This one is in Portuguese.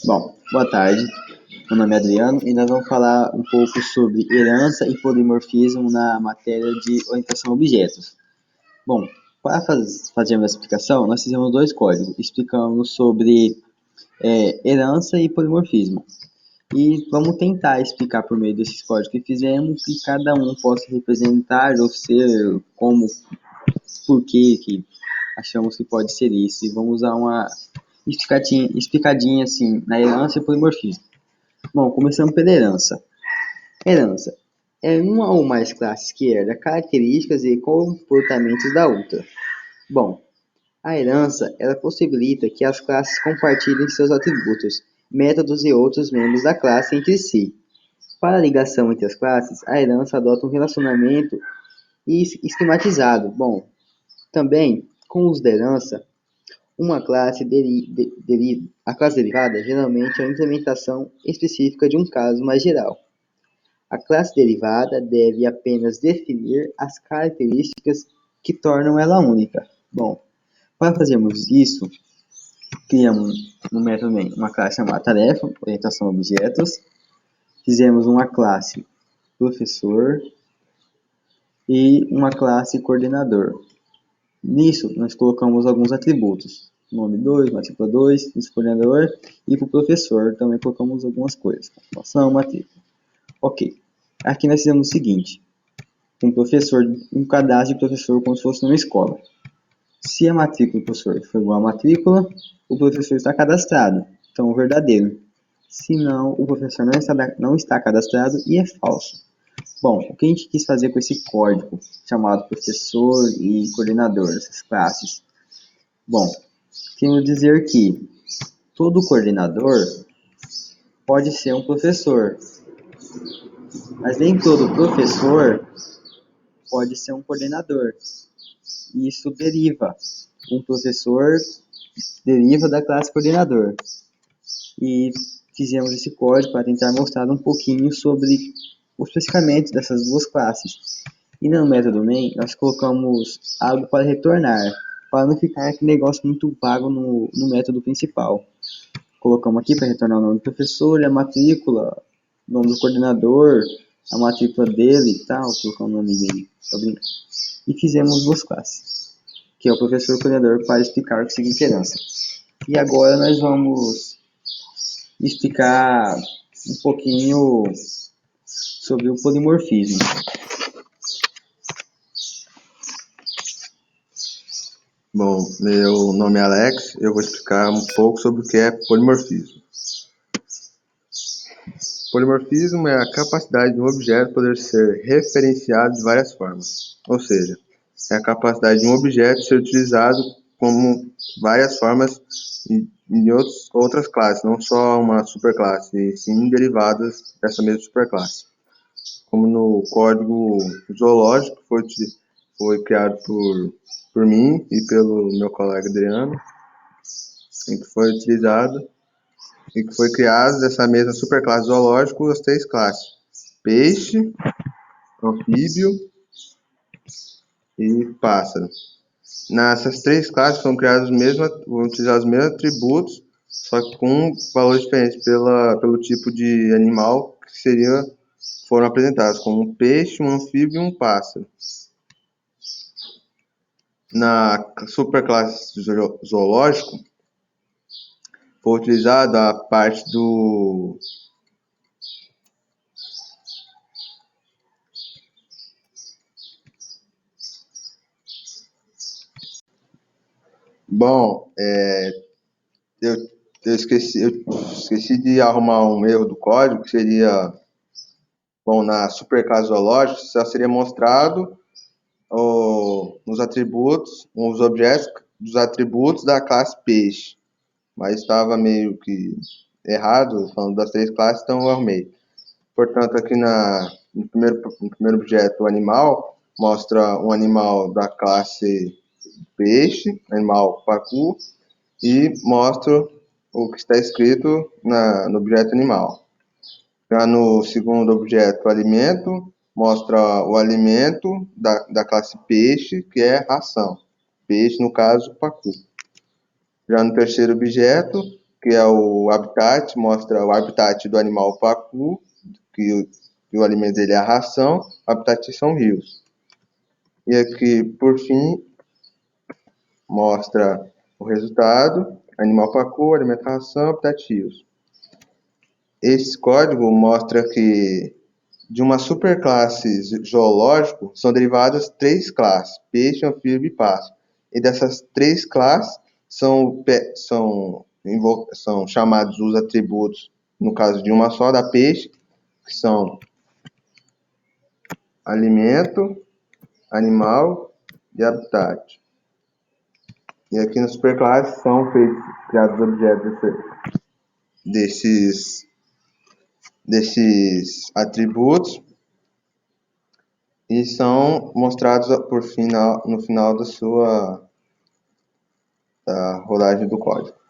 Bom, boa tarde. Meu nome é Adriano e nós vamos falar um pouco sobre herança e polimorfismo na matéria de orientação a objetos. Bom, para fazermos essa explicação, nós fizemos dois códigos. Explicamos sobre herança e polimorfismo. E vamos tentar explicar por meio desses códigos que fizemos que cada um possa representar ou ser como, por que achamos que pode ser isso. E vamos usar uma explicadinha assim na herança e polimorfismo. Bom, começando pela herança. Herança é uma ou mais classes que herdam características e comportamentos da outra. Bom, a herança ela possibilita que as classes compartilhem seus atributos, métodos e outros membros da classe entre si. Para a ligação entre as classes, a herança adota um relacionamento esquematizado. Bom, também, com o uso da herança, a classe derivada geralmente é uma implementação específica de um caso mais geral. A classe derivada deve apenas definir as características que tornam ela única. Bom, para fazermos isso, criamos no método main uma classe chamada tarefa, orientação a objetos, fizemos uma classe professor e uma classe coordenador. Nisso, nós colocamos alguns atributos. Nome 2, matrícula 2, coordenador, e para o professor também colocamos algumas coisas. Pontuação, matrícula. Ok. Aqui nós fizemos o seguinte. Um cadastro de professor como se fosse numa escola. Se a matrícula do professor for igual à matrícula, o professor está cadastrado. Então, verdadeiro. Se não, o professor não está cadastrado e é falso. Bom, o que a gente quis fazer com esse código chamado professor e coordenador, essas classes? Bom, queremos dizer que todo coordenador pode ser um professor, mas nem todo professor pode ser um coordenador. E isso deriva. Um professor deriva da classe coordenador. E fizemos esse código para tentar mostrar um pouquinho sobre os especificamente dessas duas classes. E no método main, nós colocamos algo para retornar, para não ficar aquele negócio muito vago no método principal. Colocamos aqui para retornar o nome do professor, a matrícula, o nome do coordenador, a matrícula dele e tal, colocamos o nome dele, e fizemos duas classes, que é o professor e o coordenador, para explicar o que significa herança. E agora nós vamos explicar um pouquinho sobre o polimorfismo. Bom, meu nome é Alex, eu vou explicar um pouco sobre o que é polimorfismo. Polimorfismo é a capacidade de um objeto poder ser referenciado de várias formas, ou seja, é a capacidade de um objeto ser utilizado como várias formas em outras classes, não só uma superclasse, e sim derivadas dessa mesma superclasse. Como no código zoológico foi criado por mim e pelo meu colega Adriano, em que foi utilizado e que foi criado dessa mesma superclasse zoológico as três classes: peixe, anfíbio e pássaro. Nessas três classes foram criados vão utilizar os mesmos atributos, só que com valores diferentes pelo tipo de animal que foram apresentados, como um peixe, um anfíbio e um pássaro. Na superclasse zoológico, foi utilizada a parte do Bom, eu esqueci de arrumar um erro do código, que seria, bom, na superclasse zoológica, só seria mostrado os atributos, os objetos dos atributos da classe peixe, mas estava meio que errado, falando das três classes, então eu arrumei. Portanto, aqui no primeiro objeto, o animal, mostra um animal da classe peixe, animal pacu, e mostra o que está escrito no objeto animal. Já no segundo objeto, alimento, mostra o alimento da classe peixe, que é ração. Peixe, no caso, pacu. Já no terceiro objeto, que é o habitat, mostra o habitat do animal pacu, que o alimento dele é a ração, o habitat são rios. E aqui, por fim, mostra o resultado, animal pacu, alimentação, habitat rios. Esse código mostra que de uma superclasse zoológico são derivadas 3 classes, peixe, anfíbio e pássaro. E dessas 3 classes são chamados os atributos, no caso de uma só, da peixe, que são alimento, animal e habitat. E aqui na superclasse são criados objetos desses atributos e são mostrados no final da rolagem do código.